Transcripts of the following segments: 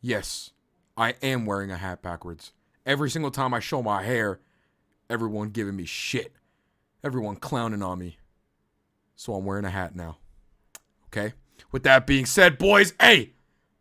Yes, I am wearing a hat backwards. Every single time I show my hair, everyone giving me shit. Everyone clowning on me. So I'm wearing a hat now. Okay? With that being said, boys, hey!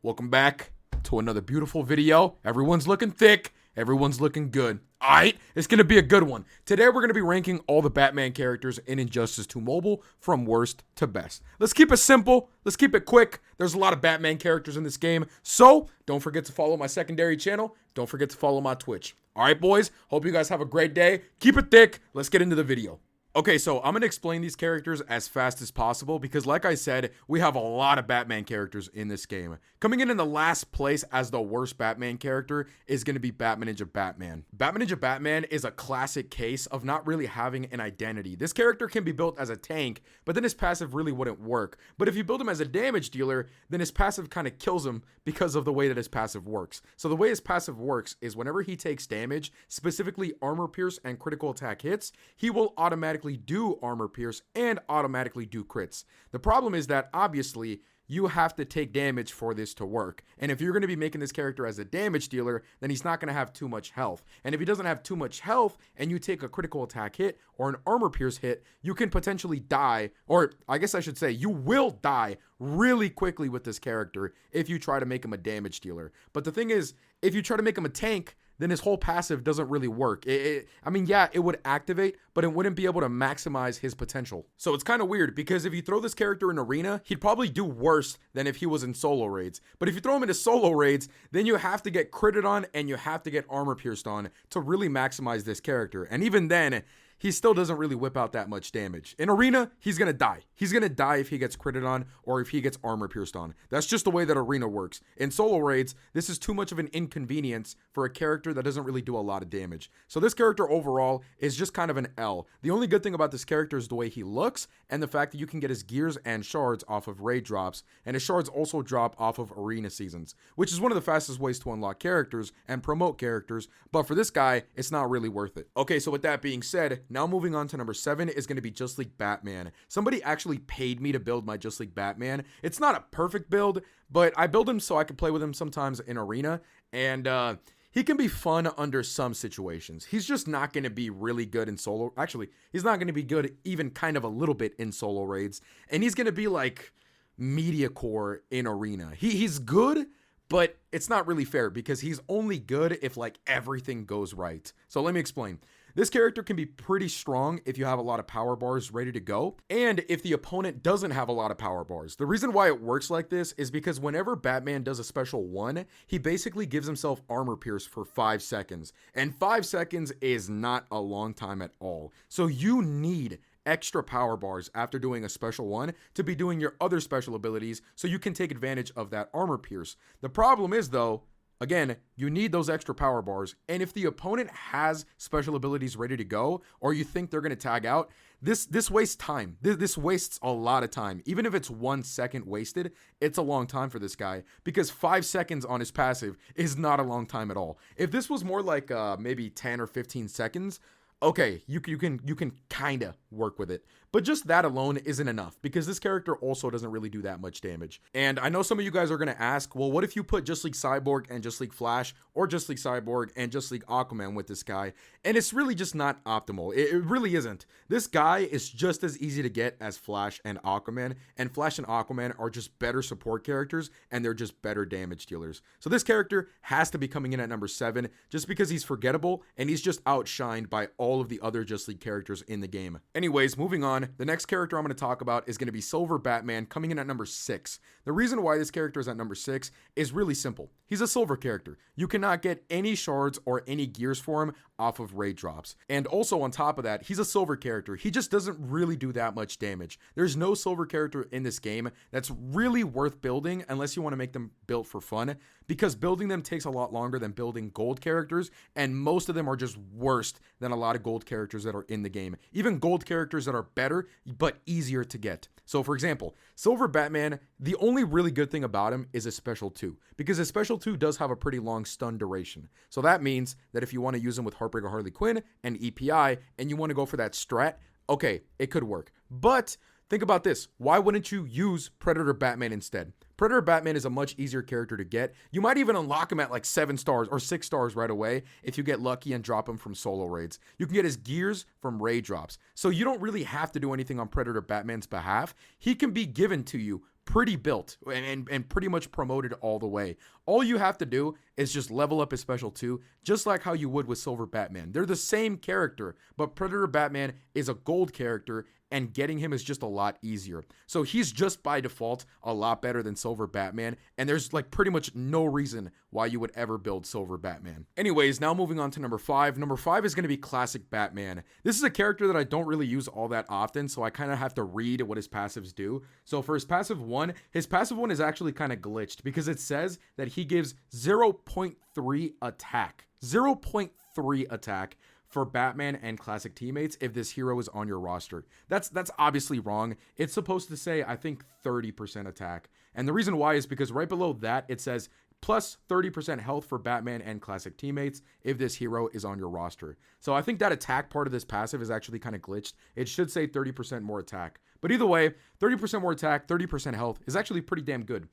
Welcome back to another beautiful video. Everyone's looking thick. Everyone's looking good. Alright? It's going to be a good one. Today we're going to be ranking all the Batman characters in Injustice 2 Mobile from worst to best. Let's keep it simple. Let's keep it quick. There's a lot of Batman characters in this game. So, don't forget to follow my secondary channel. Don't forget to follow my Twitch. Alright, boys? Hope you guys have a great day. Keep it thick. Let's get into the video. Okay, so I'm going to explain these characters as fast as possible because like I said, we have a lot of Batman characters in this game. Coming in the last place as the worst Batman character is going to be Batman Batman. Batman Batman is a classic case of not really having an identity. This character can be built as a tank, but then his passive really wouldn't work. But if you build him as a damage dealer, then his passive kind of kills him because of the way that his passive works. So the way his passive works is whenever he takes damage, specifically armor pierce and critical attack hits, he will automatically do armor pierce and automatically do crits. The problem is that obviously you have to take damage for this to work. And if you're going to be making this character as a damage dealer, then he's not going to have too much health. And if he doesn't have too much health and you take a critical attack hit or an armor pierce hit, you can potentially die, or I guess I should say you will die really quickly with this character if you try to make him a damage dealer. But the thing is, if you try to make him a tank, then his whole passive doesn't really work. I mean, yeah, it would activate, but it wouldn't be able to maximize his potential. So it's kind of weird because if you throw this character in arena, he'd probably do worse than if he was in solo raids. But if you throw him into solo raids, then you have to get critted on and you have to get armor pierced on to really maximize this character. And even then, he still doesn't really whip out that much damage. In arena, he's going to die. He's going to die if he gets critted on or if he gets armor pierced on. That's just the way that arena works. In solo raids, this is too much of an inconvenience for a character that doesn't really do a lot of damage. So this character overall is just kind of an L. The only good thing about this character is the way he looks and the fact that you can get his gears and shards off of raid drops, and his shards also drop off of arena seasons, which is one of the fastest ways to unlock characters and promote characters, but for this guy, it's not really worth it. Okay, so with that being said, now moving on to number 7 is going to be Just League Batman. Somebody actually paid me to build my Just League Batman. It's not a perfect build, but I build him so I can play with him sometimes in arena, and he can be fun under some situations. He's just not going to be really good in solo. Actually, he's not going to be good even kind of a little bit in solo raids, and he's going to be like media core in arena. He's good, but it's not really fair because he's only good if like everything goes right. So let me explain. This character can be pretty strong if you have a lot of power bars ready to go, and if the opponent doesn't have a lot of power bars. The reason why it works like this is because whenever Batman does a special 1, he basically gives himself armor pierce for 5 seconds, and 5 seconds is not a long time at all. So you need extra power bars after doing a special 1 to be doing your other special abilities so you can take advantage of that armor pierce. The problem is though, again, you need those extra power bars, and if the opponent has special abilities ready to go, or you think they're going to tag out, this wastes time. This wastes a lot of time. Even if it's 1 second wasted, it's a long time for this guy, because 5 seconds on his passive is not a long time at all. If this was more like maybe 10 or 15 seconds, okay, you can kind of work with it. But just that alone isn't enough because this character also doesn't really do that much damage. And I know some of you guys are going to ask, well, what if you put Just League Cyborg and Just League Flash, or Just League Cyborg and Just League Aquaman with this guy? And it's really just not optimal. It really isn't. This guy is just as easy to get as Flash and Aquaman, and Flash and Aquaman are just better support characters, and they're just better damage dealers. So this character has to be coming in at number 7 just because he's forgettable and he's just outshined by all of the other Just League characters in the game. Anyways, moving on, the next character I'm going to talk about is going to be Silver Batman, coming in at number 6. The reason why this character is at number 6 is really simple. He's a silver character. You cannot get any shards or any gears for him off of raid drops. And also on top of that, he's a silver character. He just doesn't really do that much damage. There's no silver character in this game that's really worth building unless you want to make them built for fun, because building them takes a lot longer than building gold characters, and most of them are just worse than a lot of gold characters that are in the game. Even gold characters that are better but easier to get. So for example, Silver Batman, the only really good thing about him is his special 2, because his special 2 does have a pretty long stun duration. So that means that if you want to use him with Heartbreaker Harley Quinn and EPI and you want to go for that strat, okay, it could work. But Think about this. Why wouldn't you use Predator Batman instead? Predator Batman is a much easier character to get. You might even unlock him at like 7 stars or 6 stars right away if you get lucky and drop him from solo raids. You can get his gears from raid drops. So you don't really have to do anything on Predator Batman's behalf. He can be given to you pretty built and pretty much promoted all the way. All you have to do is just level up his special 2, just like how you would with Silver Batman. They're the same character, but Predator Batman is a gold character, and getting him is just a lot easier. So he's just by default a lot better than Silver Batman, and there's like pretty much no reason why you would ever build Silver Batman. Anyways, now moving on to number 5. Number 5 is going to be Classic Batman. This is a character that I don't really use all that often, so I kind of have to read what his passives do. So for his passive 1 is actually kind of glitched because it says that he gives 0.3 attack. 0.3 attack for Batman and classic teammates if this hero is on your roster. That's obviously wrong. It's supposed to say, I think, 30% attack. And the reason why is because right below that, it says plus 30% health for Batman and classic teammates if this hero is on your roster. So I think that attack part of this passive is actually kind of glitched. It should say 30% more attack. But either way, 30% more attack, 30% health is actually pretty damn good.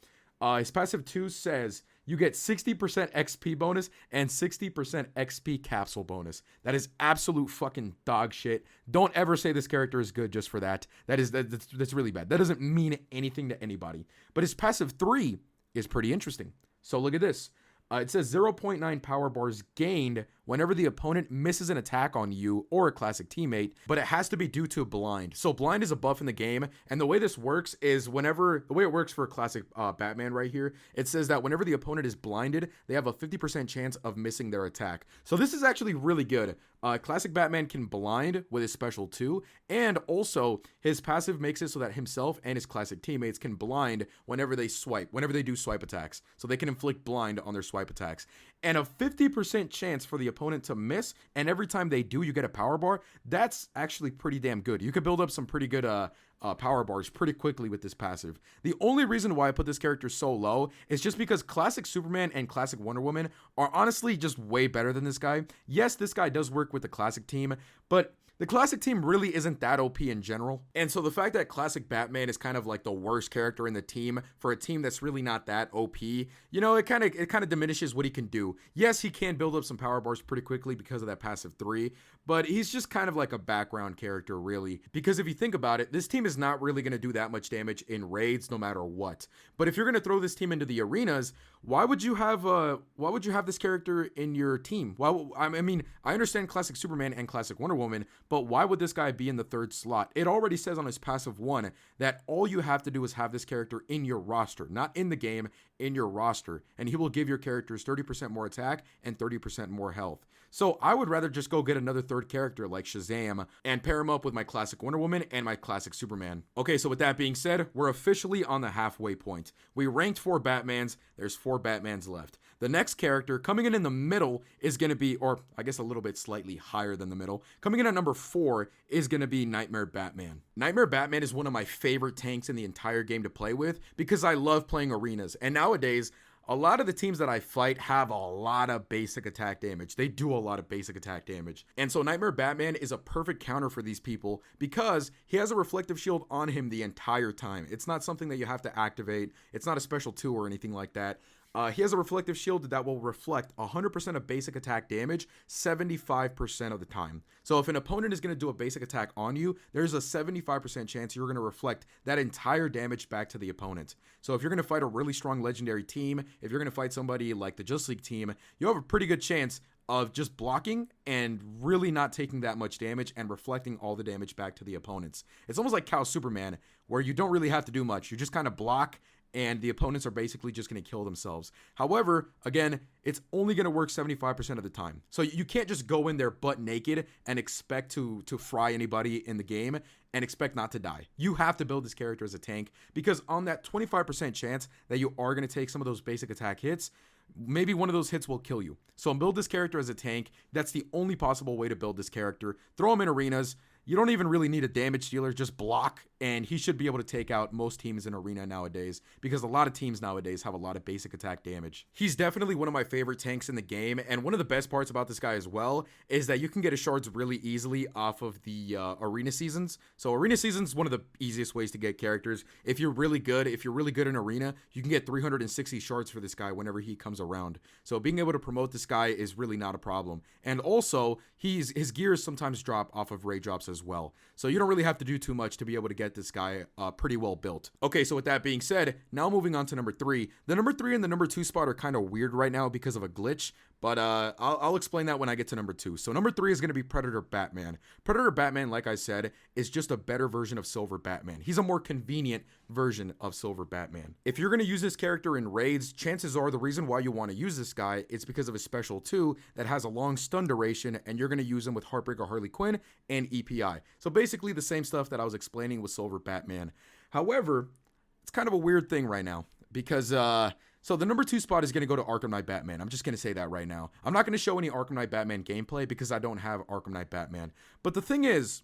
His passive 2 says you get 60% XP bonus and 60% XP capsule bonus. That is absolute fucking dog shit. Don't ever say this character is good just for that. That's really bad. That doesn't mean anything to anybody. But his passive 3 is pretty interesting. So look at this. It says 0.9 power bars gained whenever the opponent misses an attack on you or a classic teammate, but it has to be due to blind. So blind is a buff in the game, and the way this works is the way it works for classic Batman right here, it says that whenever the opponent is blinded, they have a 50% chance of missing their attack. So this is actually really good. Classic Batman can blind with his special 2, and also his passive makes it so that himself and his classic teammates can blind whenever they do swipe attacks. So they can inflict blind on their swipe attacks. And a 50% chance for the opponent to miss, and every time they do, you get a power bar. That's actually pretty damn good. You could build up some pretty good power bars pretty quickly with this passive. The only reason why I put this character so low is just because classic Superman and classic Wonder Woman are honestly just way better than this guy. Yes, this guy does work with the classic team, but the classic team really isn't that OP in general. And so the fact that classic Batman is kind of like the worst character in the team for a team that's really not that OP, you know, it kind of diminishes what he can do. Yes, he can build up some power bars pretty quickly because of that passive 3, but he's just kind of like a background character really. Because if you think about it, this team is not really going to do that much damage in raids no matter what. But if you're going to throw this team into the arenas, why would you have this character in your team? I mean, I understand classic Superman and classic Wonder Woman, but why would this guy be in the 3rd slot? It already says on his passive 1 that all you have to do is have this character in your roster, not in the game, in your roster, and he will give your characters 30% more attack and 30% more health. So I would rather just go get another 3rd character like Shazam and pair him up with my classic Wonder Woman and my classic Superman. Okay, so with that being said, we're officially on the halfway point. We ranked 4 Batmans. There's 4 Batmans left. The next character coming in the middle is going to be, or I guess a little bit slightly higher than the middle, coming in at number 4 is going to be Nightmare Batman. Nightmare Batman is one of my favorite tanks in the entire game to play with because I love playing arenas. And nowadays, a lot of the teams that I fight have a lot of basic attack damage. They do a lot of basic attack damage. And so Nightmare Batman is a perfect counter for these people because he has a reflective shield on him the entire time. It's not something that you have to activate. It's not a special 2 or anything like that. He has a reflective shield that will reflect 100% of basic attack damage 75% of the time. So if an opponent is going to do a basic attack on you, there's a 75% chance you're going to reflect that entire damage back to the opponent. So if you're going to fight a really strong legendary team, if you're going to fight somebody like the Just League team, you have a pretty good chance of just blocking and really not taking that much damage and reflecting all the damage back to the opponents. It's almost like Cow Superman, where you don't really have to do much. You just kind of block, and the opponents are basically just going to kill themselves. However, again, it's only going to work 75% of the time. So you can't just go in there butt naked and expect to fry anybody in the game and expect not to die. You have to build this character as a tank because on that 25% chance that you are going to take some of those basic attack hits, maybe one of those hits will kill you. So build this character as a tank. That's the only possible way to build this character. Throw him in arenas. You don't even really need a damage dealer, just block, and he should be able to take out most teams in Arena nowadays, because a lot of teams nowadays have a lot of basic attack damage. He's definitely one of my favorite tanks in the game, and one of the best parts about this guy as well is that you can get his shards really easily off of the Arena seasons. So Arena seasons is one of the easiest ways to get characters. If you're really good in Arena, you can get 360 shards for this guy whenever he comes around. So being able to promote this guy is really not a problem. And also, his gears sometimes drop off of raid drops as well. So you don't really have to do too much to be able to get this guy pretty well built. Okay, so with that being said, now moving on to number 3. The number 3 and the number 2 spot are kind of weird right now because of a glitch, but I'll explain that when I get to number 2. So number 3 is going to be Predator Batman. Predator Batman, like I said, is just a better version of Silver Batman. He's a more convenient version of Silver Batman. If you're going to use this character in raids, chances are the reason why you want to use this guy is because of his special 2 that has a long stun duration, and you're going to use him with Heartbreaker Harley Quinn and EPI. So basically the same stuff that I was explaining with Silver Batman. However, it's kind of a weird thing right now because so the number 2 spot is going to go to Arkham Knight Batman. I'm just going to say that right now. I'm not going to show any Arkham Knight Batman gameplay because I don't have Arkham Knight Batman. But the thing is,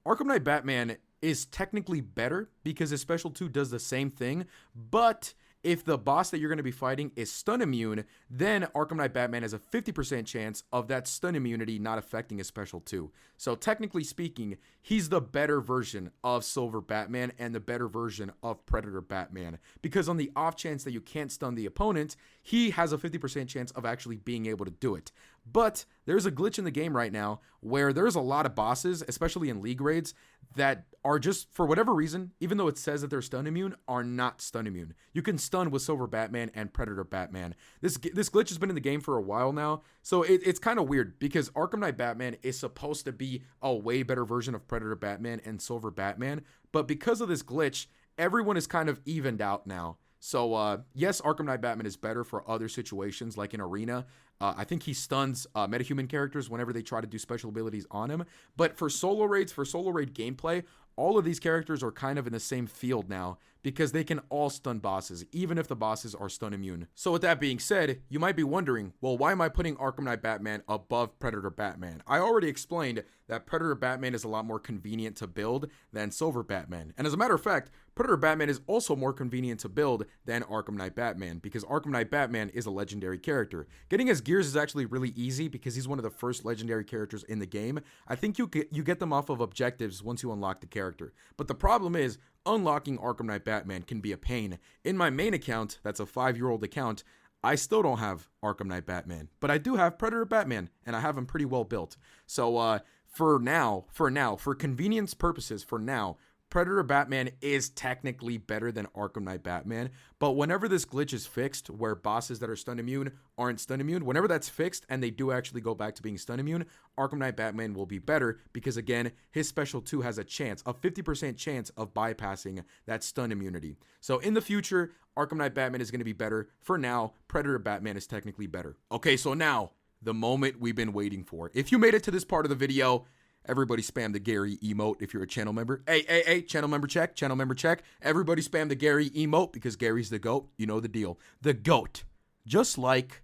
Arkham Knight Batman is technically better because his special 2 does the same thing, but if the boss that you're going to be fighting is stun immune, then Arkham Knight Batman has a 50% chance of that stun immunity not affecting his special 2. So technically speaking, he's the better version of Silver Batman and the better version of Predator Batman. Because on the off chance that you can't stun the opponent, he has a 50% chance of actually being able to do it. But there's a glitch in the game right now where there's a lot of bosses, especially in league raids, that are just, for whatever reason, even though it says that they're stun immune, are not stun immune. You can stun with Silver Batman and Predator Batman. This glitch has been in the game for a while now, so it's kind of weird because Arkham Knight Batman is supposed to be a way better version of Predator Batman and Silver Batman, but because of this glitch, everyone is kind of evened out now. So, yes, Arkham Knight Batman is better for other situations, like in Arena. I think he stuns metahuman characters whenever they try to do special abilities on him. But for solo raids, for solo raid gameplay, all of these characters are kind of in the same field now because they can all stun bosses, even if the bosses are stun immune. So with that being said, you might be wondering, well, why am I putting Arkham Knight Batman above Predator Batman? I already explained that Predator Batman is a lot more convenient to build than Silver Batman. And as a matter of fact, Predator Batman is also more convenient to build than Arkham Knight Batman because Arkham Knight Batman is a legendary character. Getting his gears is actually really easy because he's one of the first legendary characters in the game. I think you get them off of objectives once you unlock the character. But the problem is, unlocking Arkham Knight Batman can be a pain. In my main account, that's a 5-year-old account, I still don't have Arkham Knight Batman, but I do have Predator Batman, and I have him pretty well built. So for convenience purposes, for now, Predator Batman is technically better than Arkham Knight Batman, but whenever this glitch is fixed, where bosses that are stun immune aren't stun immune, whenever that's fixed and they do actually go back to being stun immune, Arkham Knight Batman will be better because, again, his special 2 has a 50% chance of bypassing that stun immunity. So in the future, Arkham Knight Batman is going to be better. For now, Predator Batman is technically better. Okay, so now, the moment we've been waiting for. If you made it to this part of the video, everybody spam the Gary emote if you're a channel member. Hey, channel member check, channel member check. Everybody spam the Gary emote because Gary's the GOAT. You know the deal. The GOAT. Just like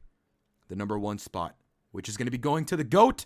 the number 1 spot, which is going to be going to the GOAT,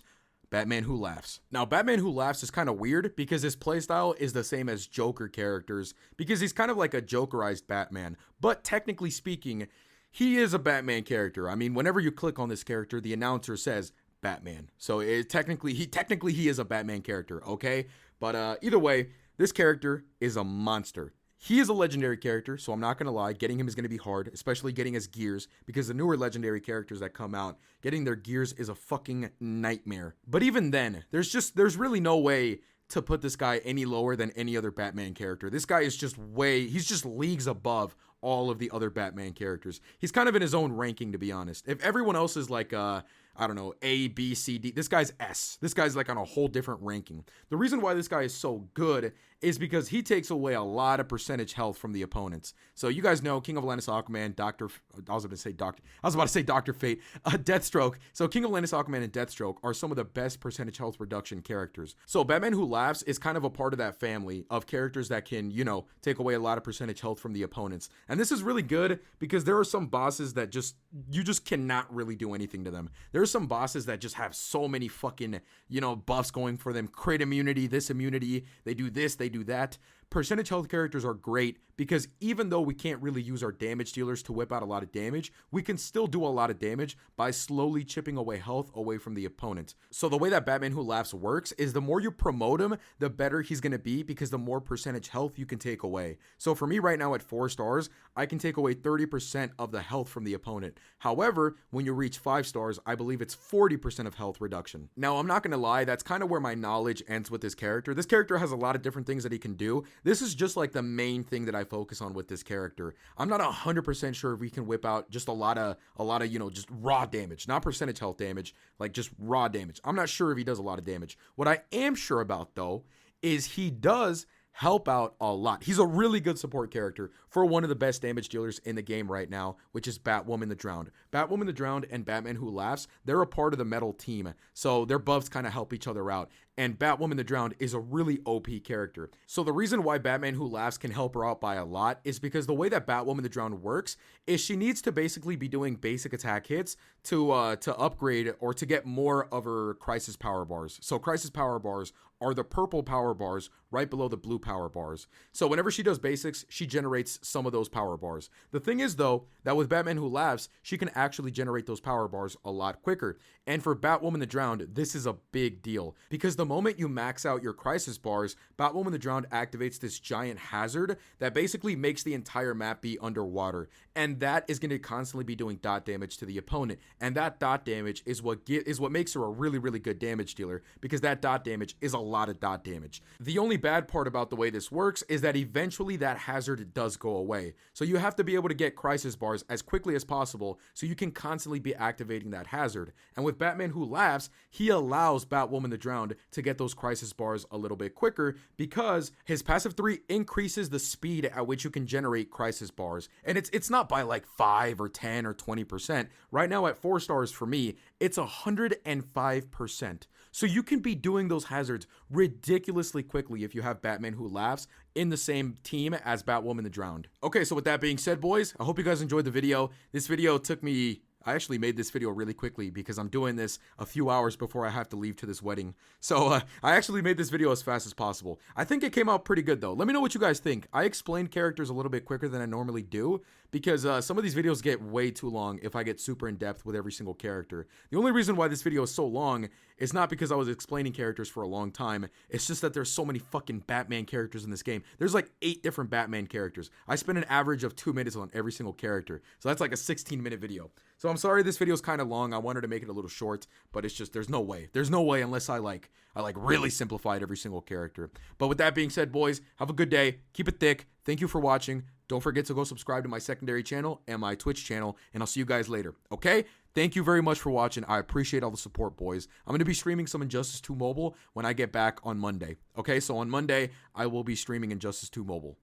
Batman Who Laughs. Now, Batman Who Laughs is kind of weird because his playstyle is the same as Joker characters because he's kind of like a Jokerized Batman. But technically speaking, he is a Batman character. I mean, whenever you click on this character, the announcer says Batman. So technically he is a Batman character, okay? But either way, this character is a monster. He is a legendary character, so I'm not going to lie. Getting him is going to be hard, especially getting his gears, because the newer legendary characters that come out, getting their gears is a fucking nightmare. But even then, there's really no way to put this guy any lower than any other Batman character. This guy is he's just leagues above all of the other Batman characters. He's kind of in his own ranking, to be honest. If everyone else is like, I don't know, A, B, C, D, this guy's S. This guy's like on a whole different ranking. The reason why this guy is so good is because he takes away a lot of percentage health from the opponents. So you guys know King of Atlantis Aquaman, I was about to say Dr. Fate, Deathstroke. So King of Atlantis Aquaman and Deathstroke are some of the best percentage health reduction characters. So Batman Who Laughs is kind of a part of that family of characters that can, take away a lot of percentage health from the opponents. And this is really good because there are some bosses that you just cannot really do anything to them. There are some bosses that just have so many fucking, buffs going for them. Crit immunity, this immunity, they do this, they do that. Percentage health characters are great because even though we can't really use our damage dealers to whip out a lot of damage, we can still do a lot of damage by slowly chipping away health away from the opponent. So the way that Batman Who Laughs works is the more you promote him, the better he's going to be because the more percentage health you can take away. So for me right now at 4 stars, I can take away 30% of the health from the opponent. However, when you reach 5 stars, I believe it's 40% of health reduction. Now, I'm not going to lie, that's kind of where my knowledge ends with this character. This character has a lot of different things that he can do. This is just like the main thing that I focus on with this character. I'm not 100% sure if we can whip out just a lot of, just raw damage, not percentage health damage, like just raw damage. I'm not sure if he does a lot of damage. What I am sure about though, is he does help out a lot. He's a really good support character for one of the best damage dealers in the game right now, which is Batwoman the Drowned. Batwoman the Drowned and Batman Who Laughs, they're a part of the metal team, so their buffs kind of help each other out. And Batwoman the Drowned is a really OP character. So the reason why Batman Who Laughs can help her out by a lot is because the way that Batwoman the Drowned works is she needs to basically be doing basic attack hits to upgrade or to get more of her crisis power bars. So crisis power bars are the purple power bars right below the blue power bars. So whenever she does basics, she generates some of those power bars. The thing is though, that with Batman Who Laughs, she can actually generate those power bars a lot quicker. And for Batwoman the Drowned, this is a big deal because the moment you max out your crisis bars, Batwoman the Drowned activates this giant hazard that basically makes the entire map be underwater. And that is going to constantly be doing dot damage to the opponent. And that dot damage is what makes her a really, really good damage dealer because that dot damage is a lot of dot damage. The only bad part about the way this works is that eventually that hazard does go away. So you have to be able to get crisis bars as quickly as possible so you can constantly be activating that hazard. And with Batman Who Laughs, he allows Batwoman the Drowned to get those crisis bars a little bit quicker because his passive 3 increases the speed at which you can generate crisis bars. And it's not by like 5 or 10 or 20%. Right now at 4 stars for me, it's 105%. So you can be doing those hazards ridiculously quickly if you have Batman Who Laughs in the same team as Batwoman the Drowned. Okay, so with that being said, boys, I hope you guys enjoyed the video. This video took me... I actually made this video really quickly because I'm doing this a few hours before I have to leave to this wedding. So I actually made this video as fast as possible. I think it came out pretty good though. Let me know what you guys think. I explained characters a little bit quicker than I normally do because some of these videos get way too long if I get super in depth with every single character. The only reason why this video is so long is not because I was explaining characters for a long time. It's just that there's so many fucking Batman characters in this game. There's like 8 different Batman characters. I spent an average of 2 minutes on every single character. So that's like a 16-minute video. So I'm sorry this video is kind of long. I wanted to make it a little short, but it's just there's no way. There's no way unless I really simplified every single character. But with that being said, boys, have a good day. Keep it thick. Thank you for watching. Don't forget to go subscribe to my secondary channel and my Twitch channel, and I'll see you guys later. Okay? Thank you very much for watching. I appreciate all the support, boys. I'm going to be streaming some Injustice 2 Mobile when I get back on Monday. Okay? So on Monday, I will be streaming Injustice 2 Mobile.